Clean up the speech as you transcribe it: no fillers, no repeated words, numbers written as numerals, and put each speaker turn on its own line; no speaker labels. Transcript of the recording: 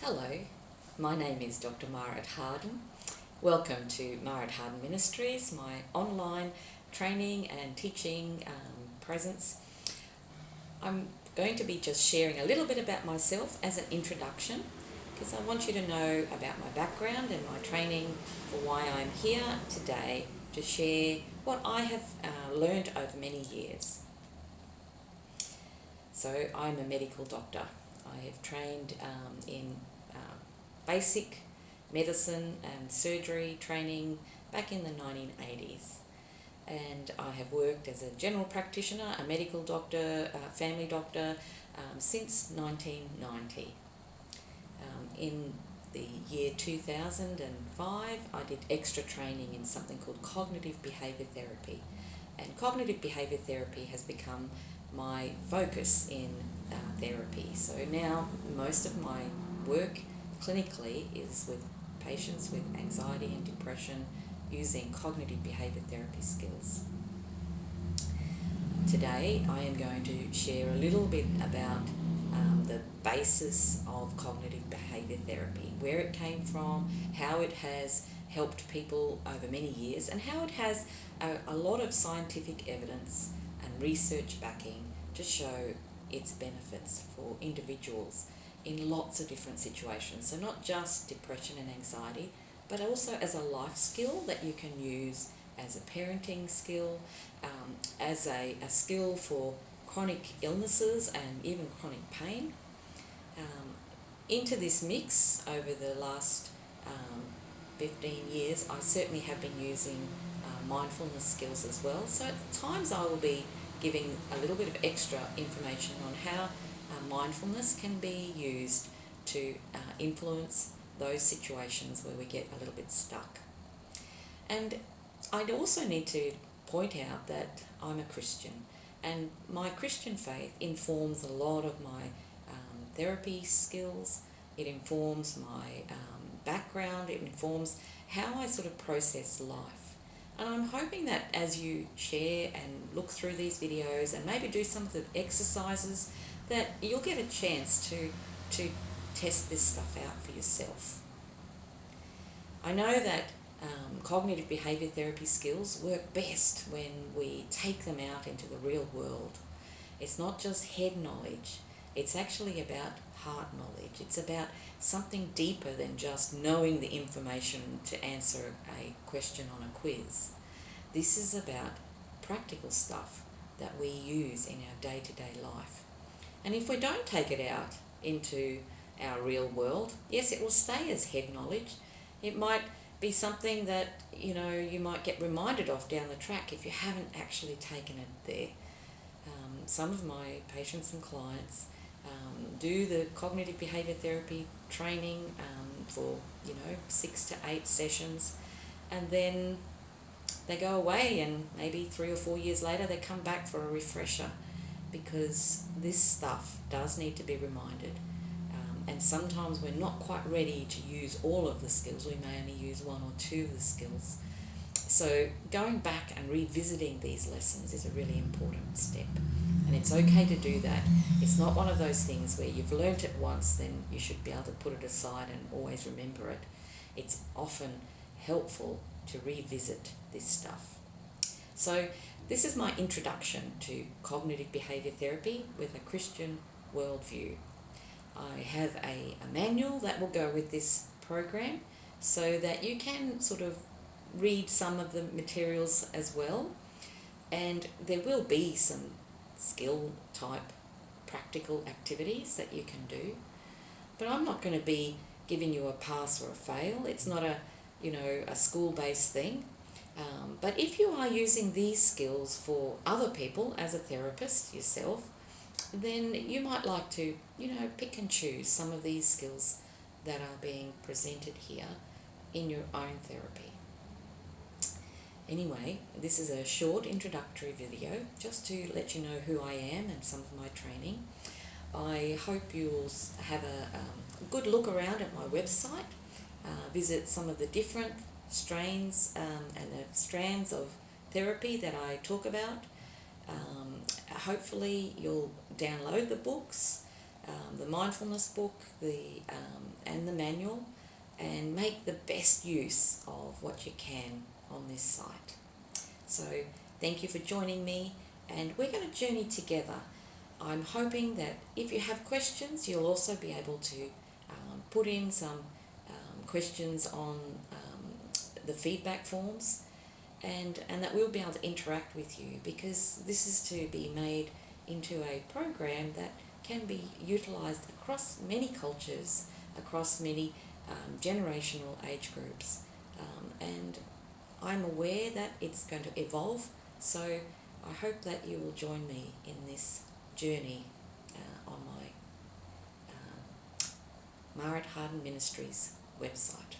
Hello, my name is Dr. Marit Harden. Welcome to Marit Harden Ministries, my online training and teaching presence. I'm going to be just sharing a little bit about myself as an introduction because I want you to know about my background and my training for why I'm here today to share what I have learned over many years. So I'm a medical doctor. I have trained in basic medicine and surgery training back in the 1980s. And I have worked as a general practitioner, a medical doctor, a family doctor since 1990. In the year 2005, I did extra training in something called cognitive behaviour therapy. And cognitive behaviour therapy has become my focus in therapy. So now most of my work clinically is with patients with anxiety and depression using cognitive behaviour therapy skills. Today I am going to share a little bit about the basis of cognitive behaviour therapy, where it came from, how it has helped people over many years, and how it has a lot of scientific evidence and research backing to show its benefits for individuals in lots of different situations. So not just depression and anxiety, but also as a life skill that you can use as a parenting skill, as a skill for chronic illnesses and even chronic pain. Into this mix over the last 15 years, I certainly have been using mindfulness skills as well. So at times I will be giving a little bit of extra information on how mindfulness can be used to influence those situations where we get a little bit stuck. And I'd also need to point out that I'm a Christian, and my Christian faith informs a lot of my therapy skills. It informs my background. It informs how I sort of process life. And I'm hoping that as you share and look through these videos and maybe do some of the exercises, that you'll get a chance to test this stuff out for yourself. I know that cognitive behaviour therapy skills work best when we take them out into the real world. It's not just head knowledge, it's actually about heart knowledge. It's about something deeper than just knowing the information to answer a question on a quiz. This is about practical stuff that we use in our day-to-day life. And if we don't take it out into our real world, yes, it will stay as head knowledge. It might be something that, you might get reminded of down the track if you haven't actually taken it there. Some of my patients and clients do the cognitive behaviour therapy training for 6 to 8 sessions, and then they go away, and maybe 3 or 4 years later they come back for a refresher, because this stuff does need to be reminded. And sometimes we're not quite ready to use all of the skills. We may only use 1 or 2 of the skills. So going back and revisiting these lessons is a really important step. And it's okay to do that. It's not one of those things where you've learnt it once, then you should be able to put it aside and always remember it. It's often helpful to revisit this stuff. So this is my introduction to cognitive behaviour therapy with a Christian worldview. I have a manual that will go with this program so that you can sort of read some of the materials as well. And there will be some skill type practical activities that you can do. But I'm not going to be giving you a pass or a fail. It's not a school-based thing. But if you are using these skills for other people as a therapist yourself, then you might like to, pick and choose some of these skills that are being presented here in your own therapy. Anyway, this is a short introductory video just to let you know who I am and some of my training. I hope you'll have a good look around at my website, visit some of the different strains and the strands of therapy that I talk about. Hopefully you'll download the books the mindfulness book, and the manual, and make the best use of what you can on this site. So thank you for joining me, and we're going to journey together. I'm hoping that if you have questions, you'll also be able to put in some questions on the feedback forms, and that we'll be able to interact with you, because this is to be made into a program that can be utilised across many cultures, across many generational age groups, and I'm aware that it's going to evolve, so I hope that you will join me in this journey on my Marit Harden Ministries website.